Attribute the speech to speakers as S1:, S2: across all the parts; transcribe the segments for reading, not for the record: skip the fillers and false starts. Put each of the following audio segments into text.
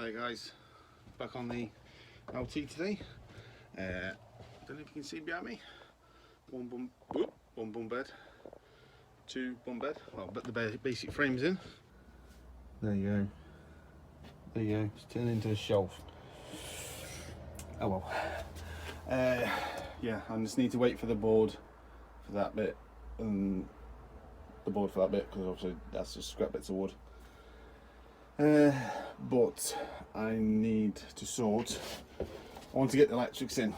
S1: Hi there guys, back on the LT today. Don't know if you can see behind me. One bunk bed, two bunk bed. Well, but the basic frame's in. There you go. There you go. It's turned into a shelf. Oh well. Yeah, I just need to wait for the board for that bit, and the board for that bit, because obviously that's just scrap bits of wood. But I need to sort. I want to get the electrics in,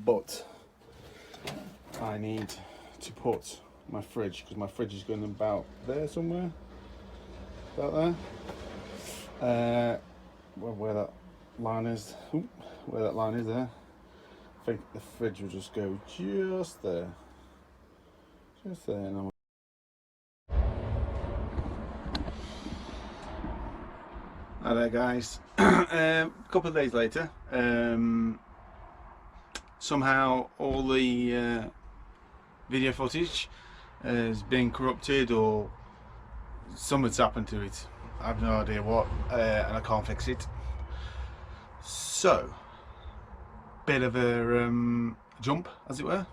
S1: but I need to put my fridge, because my fridge is going about there somewhere, about there. Where that line is, where that line is there. I think the fridge will just go just there, And Hi there guys. A couple of days later, somehow all the video footage has been corrupted, or something's happened to it. I have no idea what, and I can't fix it. So, bit of a jump, as it were.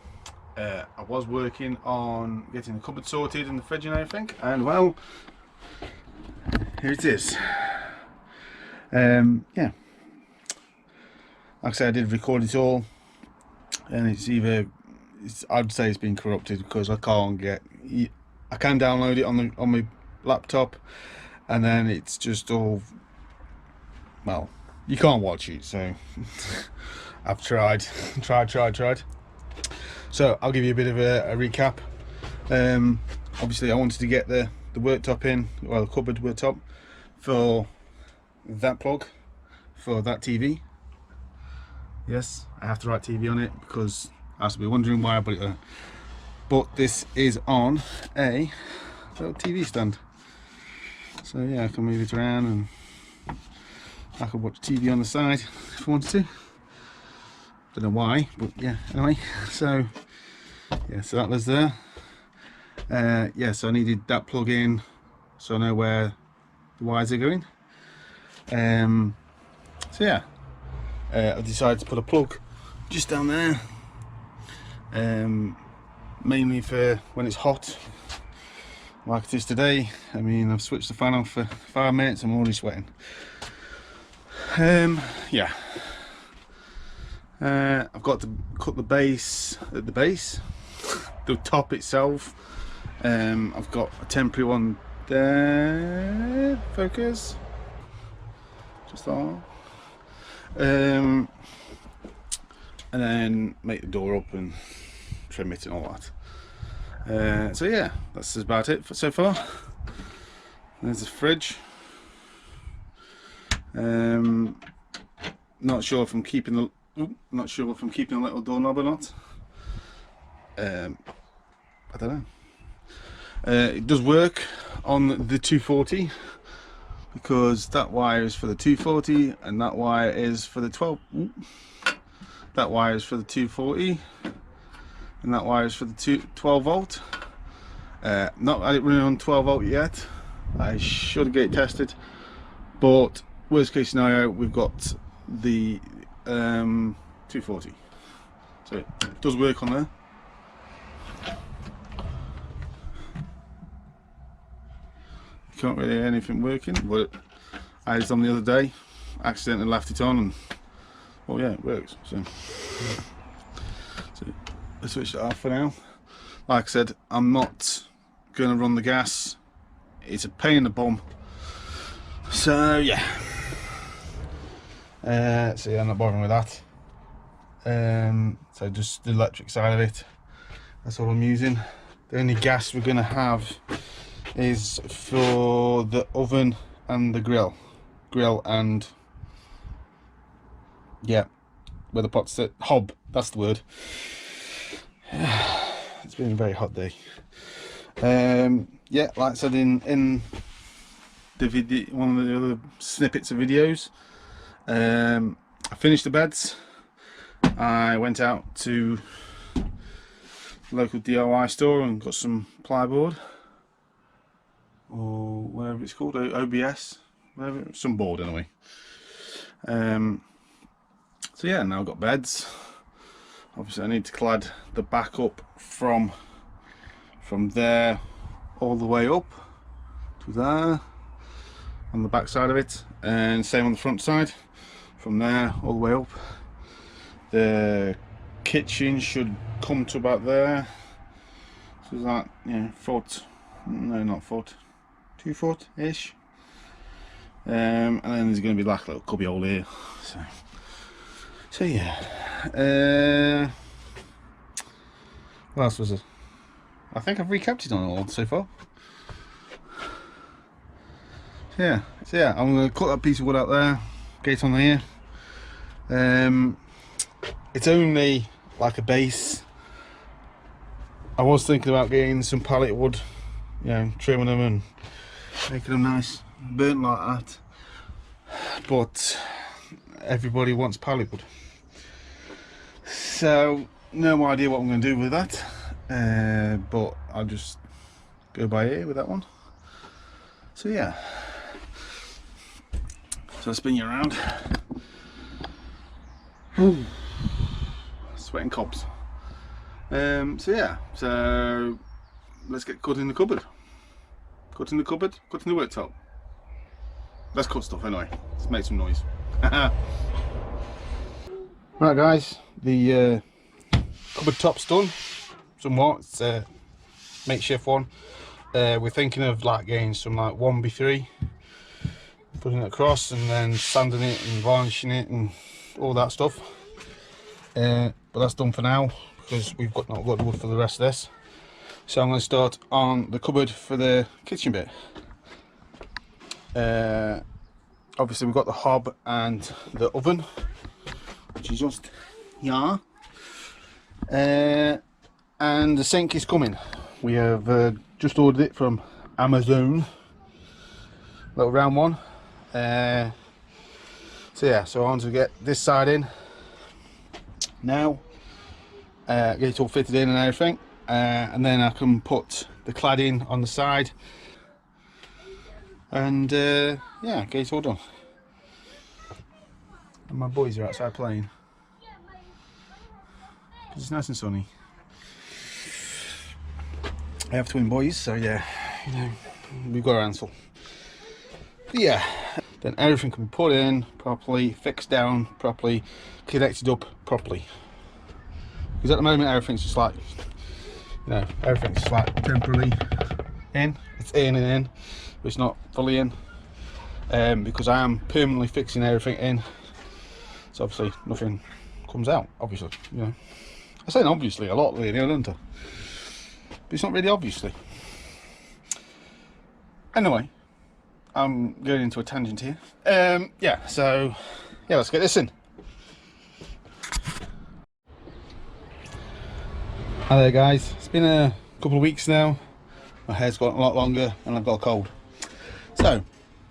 S1: I was working on getting the cupboard sorted and the fridge and everything, and well, here it is. Yeah, like I said, I did record it all, and I'd say it's been corrupted, because I can download it on my laptop, and then it's just all, well, you can't watch it. So I've tried. So I'll give you a bit of a recap. Obviously I wanted to get the worktop in, well, the cupboard worktop, for that plug, for that TV. Yes, I have to write TV on it, because I have to be wondering why I put it there. But this is on a little TV stand, so yeah, I can move it around and I can watch TV on the side if I wanted to. Don't know why, but yeah, anyway. So yeah, so that was there. Yeah, so I needed that plug in, so I know where the wires are going. So yeah, I decided to put a plug just down there, mainly for when it's hot, like it is today. I mean, I've switched the fan off for 5 minutes, I'm already sweating. Yeah, I've got to cut the base at the base, the top itself. I've got a temporary one there, focus, just that. And then make the door up and trim it and all that. So yeah, that's about it so far. There's the fridge. Not sure if I'm keeping the little doorknob or not. I don't know. It does work on the 240, because that wire is for the 240 and that wire is for the 12. That wire is for the 240 and that wire is for the 12 volt. Not had it running on 12 volt yet. I should get it tested, but worst case scenario, we've got the 240, so it does work on there. Can't really hear anything working, but I had it on the other day, accidentally left it on, and well, yeah, it works. So I switched it off for now. Like I said, I'm not going to run the gas. It's a pain in the bum. So yeah. So yeah, I'm not bothering with that. So just the electric side of it, that's all I'm using. The only gas we're going to have is for the oven and the grill and yeah, where the pots sit, hob, that's the word. It's been a very hot day. Yeah, like I said in the video, one of the other snippets of videos, I finished the beds. I went out to the local DIY store and got some plyboard, or whatever it's called, OBS, whatever, some board anyway. So yeah, now I've got beds. Obviously I need to clad the back up from there all the way up to there on the back side of it, and same on the front side from there all the way up. The kitchen should come to about there, so is that, yeah, foot, no not foot, 2 foot ish, and then there's going to be like a little cubby hole here, so yeah. What else was it? I think I've recapped it on all so far. So yeah, I'm going to cut that piece of wood out there, gate on here. It's only like a base. I was thinking about getting some pallet wood, you know, trimming them and making them nice burnt like that, but everybody wants pallet wood, so no idea what I'm going to do with that, but I'll just go by ear with that one. So yeah, so I'll spin you around. Ooh, sweating cobs. So yeah, so let's get cutting the cupboard. Cutting the cupboard, cutting the worktop. Let's cut stuff anyway. Let's make some noise. Right guys, the cupboard top's done somewhat. It's a makeshift one. We're thinking of like getting some like 1x3, putting it across and then sanding it and varnishing it and all that stuff. But that's done for now because we've not got the wood for the rest of this. So I'm going to start on the cupboard for the kitchen bit. Obviously we've got the hob and the oven, which is just here, and the sink is coming. We have just ordered it from Amazon, little round one. So yeah, so I want to get this side in now, get it all fitted in and everything, and then I can put the cladding on the side and yeah, get it all done. And my boys are outside playing because it's nice and sunny. I have twin boys, so yeah, you know, we've got our hands full. But yeah, then everything can be put in properly, fixed down properly, connected up properly. Because at the moment everything's just like, you know, everything's just like temporarily in. It's in and in, but it's not fully in. Because I am permanently fixing everything in. So obviously nothing comes out, obviously, you know. I say obviously a lot really, don't I? But it's not really obviously. Anyway, I'm going into a tangent here. Yeah, so yeah, let's get this in. Hi there guys, it's been a couple of weeks now. My hair's gotten a lot longer and I've got a cold. So,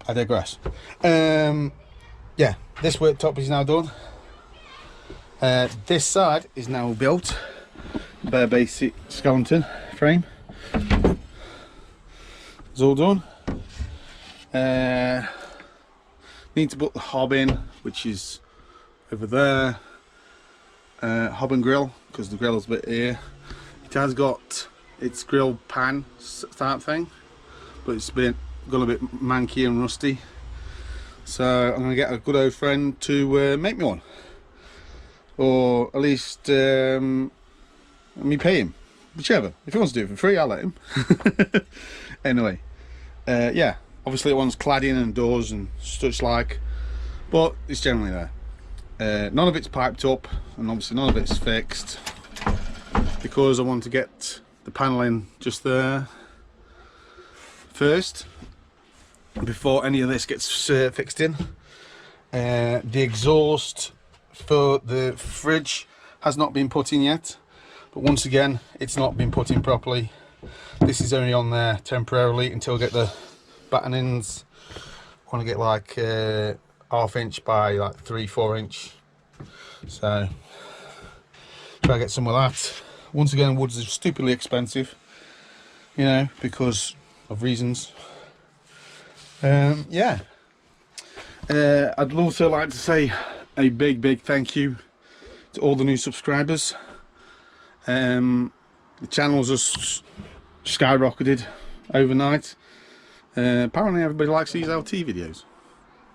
S1: I digress. Yeah, this worktop is now done. This side is now built. Bare basic skeleton frame. It's all done. Need to put the hob in, which is over there. Hob and grill, because the grill's a bit here. It has got its grill pan type thing, but it's got a bit manky and rusty. So I'm going to get a good old friend to make me one, or at least let me pay him, whichever. If he wants to do it for free, I'll let him. Anyway, yeah, obviously it wants cladding and doors and such like, but it's generally there. None of it's piped up, and obviously none of it's fixed, because I want to get the panelling just there first before any of this gets fixed in. The exhaust for the fridge has not been put in yet, but once again it's not been put in properly. This is only on there temporarily until I get the battenings. I want to get like 1/2 inch by like 3-4 inch, so try to get some of that. Once again, woods are stupidly expensive, you know, because of reasons. Yeah, I'd also like to say a big thank you to all the new subscribers. The channel's just skyrocketed overnight. Apparently everybody likes these LT videos,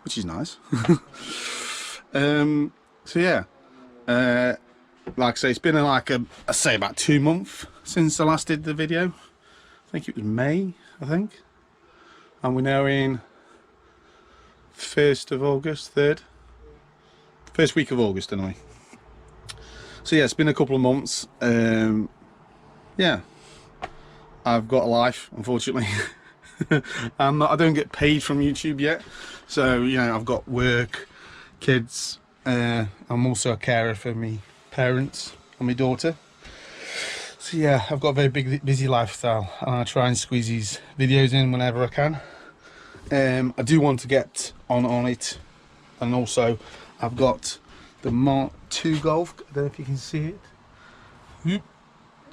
S1: which is nice. So yeah, like I say, it's been like I say about 2 months since I last did the video. I think it was May, I think, and we're now in 1st of August, first week of August anyway. So yeah, it's been a couple of months. Yeah, I've got a life, unfortunately. I don't get paid from YouTube yet, so you know, I've got work, kids. I'm also a carer for my parents and my daughter. So yeah, I've got a very busy lifestyle, and I try and squeeze these videos in whenever I can. I do want to get on it, and also I've got the Mark II Golf. I don't know if you can see it.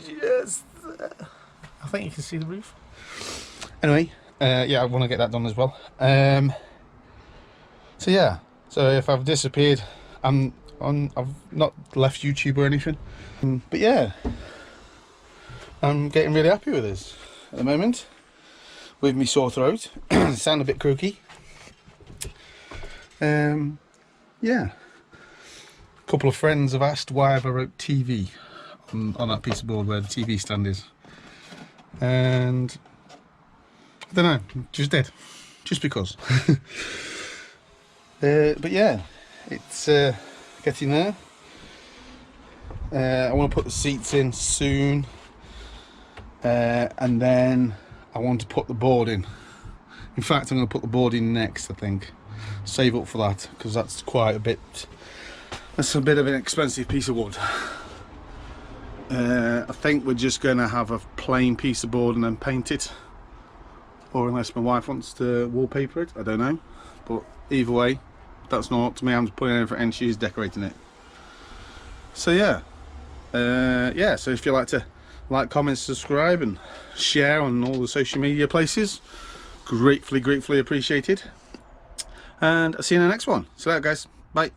S1: Yes, I think you can see the roof. Anyway, yeah, I want to get that done as well. So yeah, so if I've disappeared, I've not left YouTube or anything. But yeah, I'm getting really happy with this at the moment. With me sore throat, sound a bit croaky. Yeah, a couple of friends have asked why have I wrote TV on that piece of board where the TV stand is, and I don't know, just did, just because. But yeah, it's getting there. I want to put the seats in soon, and then I want to put the board in. In fact, I'm going to put the board in next, I think. Save up for that, because that's quite a bit, that's a bit of an expensive piece of wood. I think we're just going to have a plain piece of board and then paint it, or unless my wife wants to wallpaper it, I don't know. But either way, that's not up to me. I'm just putting it in for, and she's decorating it. So yeah, yeah, so if you like to like, comment, subscribe and share on all the social media places, gratefully appreciated. And I'll see you in the next one. See you later, guys. Bye.